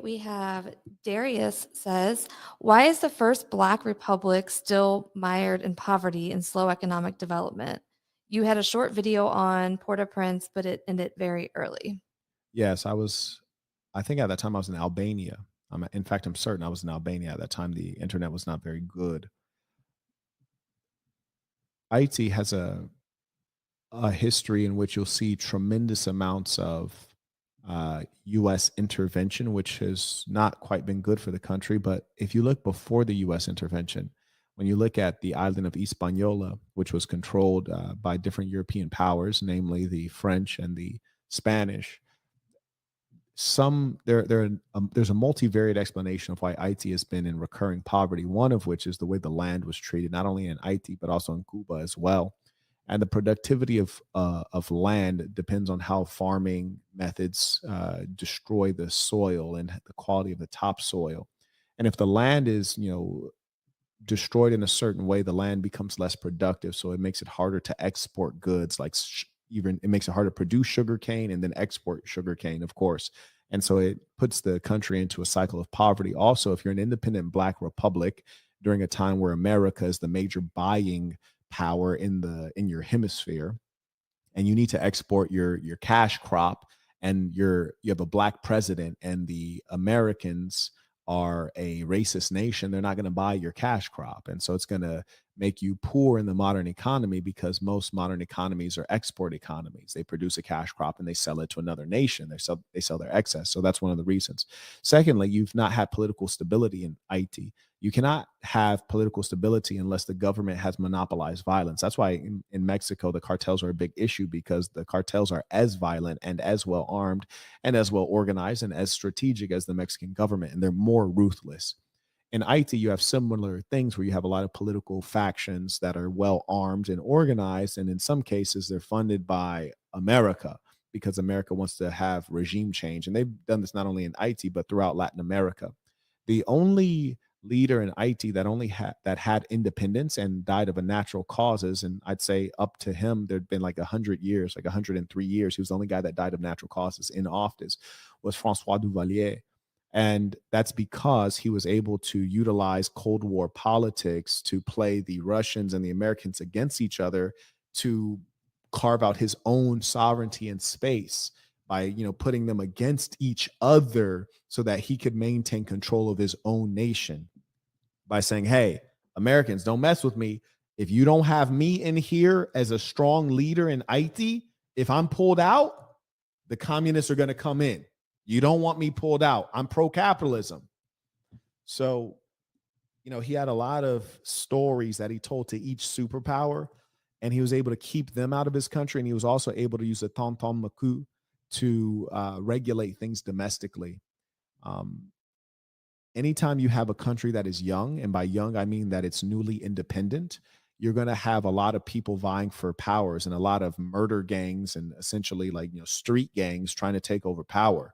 We have Darius says, why is the first Black Republic still mired in poverty and slow economic development? You had a short video on Port-au-Prince, but it ended very early. Yes, I think at that time I was in Albania. In fact, I'm certain I was in Albania at that time. The internet was not very good. Haiti has a history in which you'll see tremendous amounts of U.S. intervention, which has not quite been good for the country. But if you look before the U.S. intervention, when you look at the island of Hispaniola, which was controlled by different European powers, namely the French and the Spanish, there's a multivariate explanation of why Haiti has been in recurring poverty. One of which is the way the land was treated, not only in Haiti but also in Cuba as well. And the productivity of land depends on how farming methods destroy the soil and the quality of the topsoil. And if the land is, destroyed in a certain way, the land becomes less productive. So it makes it harder to export goods, like even it makes it harder to produce sugar cane and then export sugar cane, of course. And so it puts the country into a cycle of poverty. Also, if you're an independent Black republic during a time where America is the major buying power in your hemisphere, and you need to export your cash crop, and you have a Black president, and the Americans are a racist nation, they're not going to buy your cash crop. And so it's going to make you poor in the modern economy, because most modern economies are export economies. They produce a cash crop and they sell it to another nation. They sell their excess. So that's one of the reasons. Secondly, you've not had political stability in Haiti. You cannot have political stability unless the government has monopolized violence. That's why in Mexico, the cartels are a big issue, because the cartels are as violent and as well armed and as well organized and as strategic as the Mexican government, and they're more ruthless. In Haiti, you have similar things where you have a lot of political factions that are well armed and organized. And in some cases, they're funded by America, because America wants to have regime change. And they've done this not only in Haiti, but throughout Latin America. The only leader in Haiti that had independence and died of a natural causes, and I'd say up to him there'd been like 100 years, like 103 years. He was the only guy that died of natural causes in office, was Francois Duvalier. And that's because he was able to utilize Cold War politics to play the Russians and the Americans against each other, to carve out his own sovereignty in space by, putting them against each other, so that he could maintain control of his own nation by saying, hey, Americans, don't mess with me. If you don't have me in here as a strong leader in Haiti, if I'm pulled out, the communists are going to come in. You don't want me pulled out. I'm pro-capitalism. So, he had a lot of stories that he told to each superpower, and he was able to keep them out of his country. And he was also able to use the tonton maku to regulate things domestically. Um, Anytime you have a country that is young, and by young I mean that it's newly independent, you're going to have a lot of people vying for powers, and a lot of murder gangs, and essentially, like, street gangs trying to take over power.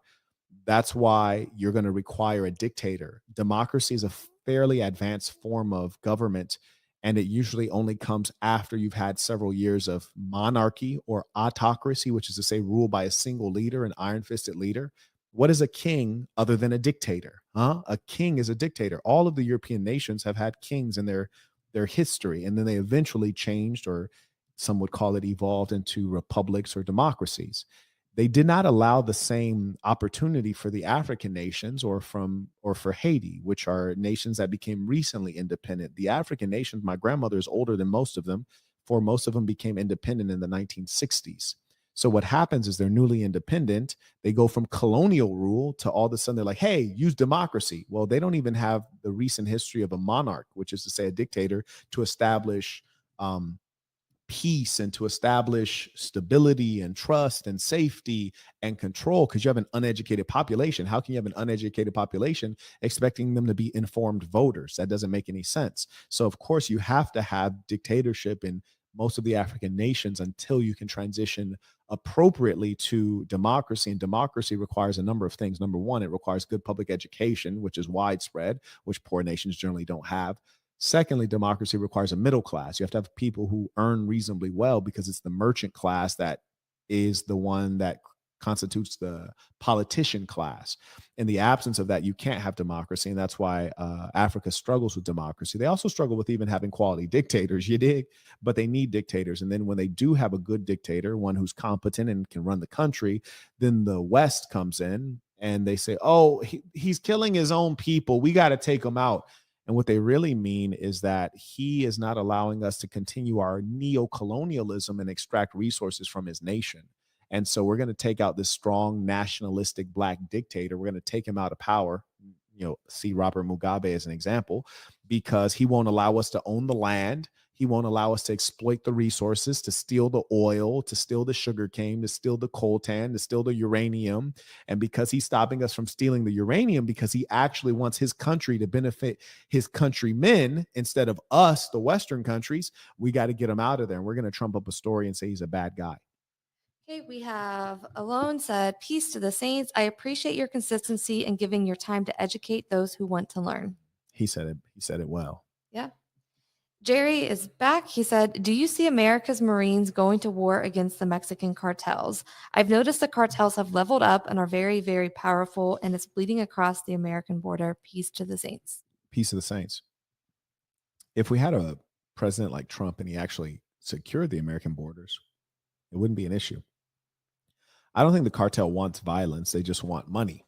That's why you're going to require a dictator. Democracy is a fairly advanced form of government, and it usually only comes after you've had several years of monarchy or autocracy, which is to say, rule by a single leader, an iron fisted leader. What is a king other than a dictator? Huh? A king is a dictator. All of the European nations have had kings in their history, and then they eventually changed, or some would call it evolved, into republics or democracies. They did not allow the same opportunity for the African nations, or for Haiti, which are nations that became recently independent. The African nations, my grandmother is older than most of them, for most of them became independent in the 1960s. So what happens is they're newly independent. They go from colonial rule to all of a sudden they're like, hey, use democracy. Well, they don't even have the recent history of a monarch, which is to say a dictator, to establish um, peace and to establish stability and trust and safety and control, because you have an uneducated population. How can you have an uneducated population expecting them to be informed voters? That doesn't make any sense. So of course you have to have dictatorship in most of the African nations until you can transition appropriately to democracy. And democracy requires a number of things. Number one, it requires good public education, which is widespread, which poor nations generally don't have. Secondly, democracy requires a middle class. You have to have people who earn reasonably well, because it's the merchant class that is the one that constitutes the politician class. In the absence of that, you can't have democracy, and that's why Africa struggles with democracy. They also struggle with even having quality dictators, you dig? But they need dictators, and then when they do have a good dictator, one who's competent and can run the country, then the West comes in and they say, "Oh, he's killing his own people. We got to take him out." And what they really mean is that he is not allowing us to continue our neo-colonialism and extract resources from his nation. And so we're going to take out this strong nationalistic black dictator. We're going to take him out of power. See Robert Mugabe as an example, because he won't allow us to own the land. He won't allow us to exploit the resources, to steal the oil, to steal the sugar cane, to steal the coltan, to steal the uranium. And because he's stopping us from stealing the uranium, because he actually wants his country to benefit his countrymen instead of us, the Western countries, we got to get him out of there. And we're going to trump up a story and say he's a bad guy. Okay, we have Alone said, "Peace to the saints. I appreciate your consistency and giving your time to educate those who want to learn." He said it. He said it well. Yeah. Jerry is back. He said, "Do you see America's Marines going to war against the Mexican cartels? I've noticed the cartels have leveled up and are very, very powerful, and it's bleeding across the American border. Peace to the saints." Peace of the saints. If we had a president like Trump and he actually secured the American borders, it wouldn't be an issue. I don't think the cartel wants violence. They just want money.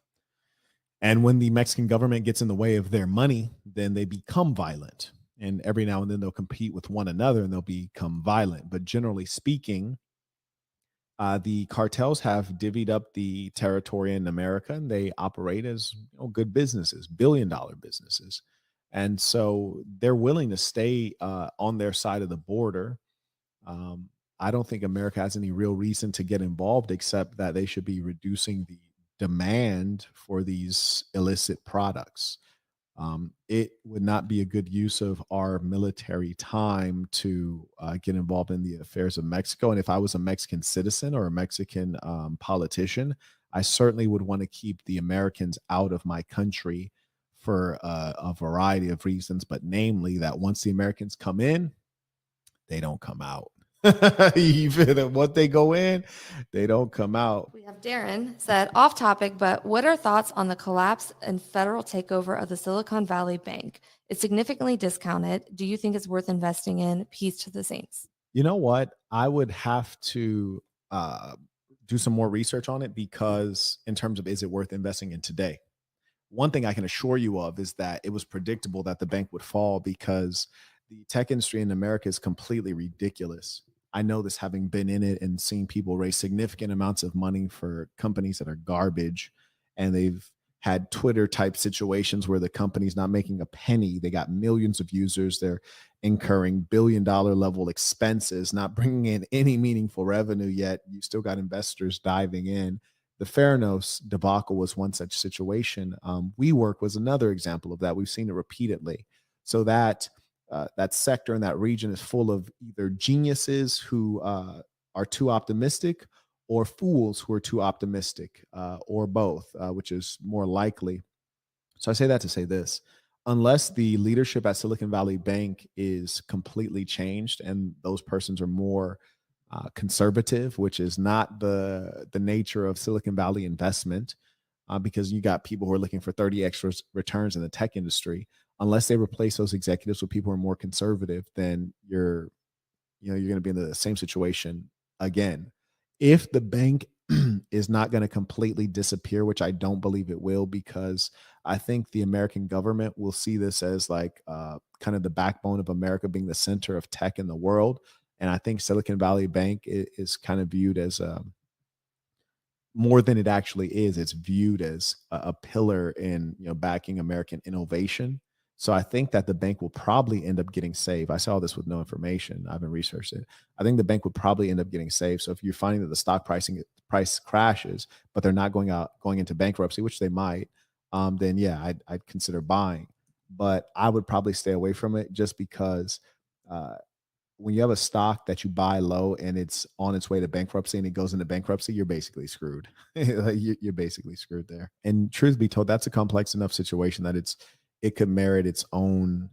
And when the Mexican government gets in the way of their money, then they become violent. And every now and then they'll compete with one another and they'll become violent. But generally speaking, the cartels have divvied up the territory in America, and they operate as good businesses, billion-dollar businesses. And so they're willing to stay on their side of the border. I don't think America has any real reason to get involved except that they should be reducing the demand for these illicit products. It would not be a good use of our military time to get involved in the affairs of Mexico. And if I was a Mexican citizen or a Mexican politician, I certainly would want to keep the Americans out of my country for a variety of reasons, but namely that once the Americans come in, they don't come out. Even what they go in, they don't come out. We have Darren said, "Off topic, but what are thoughts on the collapse and federal takeover of the Silicon Valley Bank? It's significantly discounted. Do you think it's worth investing in? Peace to the saints." You know what? I would have to do some more research on it, because in terms of, is it worth investing in today? One thing I can assure you of is that it was predictable that the bank would fall, because the tech industry in America is completely ridiculous. I know this, having been in it and seen people raise significant amounts of money for companies that are garbage. And they've had Twitter type situations where the company's not making a penny. They got millions of users. They're incurring billion-dollar level expenses, not bringing in any meaningful revenue, yet you still got investors diving in. The Theranos debacle was one such situation. WeWork was another example of that. We've seen it repeatedly. So that that sector and that region is full of either geniuses who are too optimistic, or fools who are too optimistic, or both, which is more likely. So I say that to say this: unless the leadership at Silicon Valley Bank is completely changed and those persons are more conservative, which is not the nature of Silicon Valley investment, because you got people who are looking for 30x returns in the tech industry. Unless they replace those executives with people who are more conservative, then you're going to be in the same situation again. If the bank is not going to completely disappear, which I don't believe it will, because I think the American government will see this as like kind of the backbone of America, being the center of tech in the world. And I think Silicon Valley Bank is kind of viewed as more than it actually is. It's viewed as a pillar in backing American innovation. So I think that the bank will probably end up getting saved. I saw this with no information. I haven't researched it. I think the bank would probably end up getting saved. So if you're finding that the stock price crashes, but they're not going into bankruptcy, which they might, then yeah, I'd consider buying. But I would probably stay away from it, just because when you have a stock that you buy low and it's on its way to bankruptcy and it goes into bankruptcy, you're basically screwed. You're basically screwed there. And truth be told, that's a complex enough situation that it could merit its own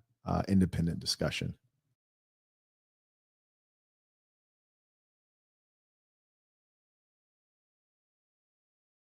independent discussion.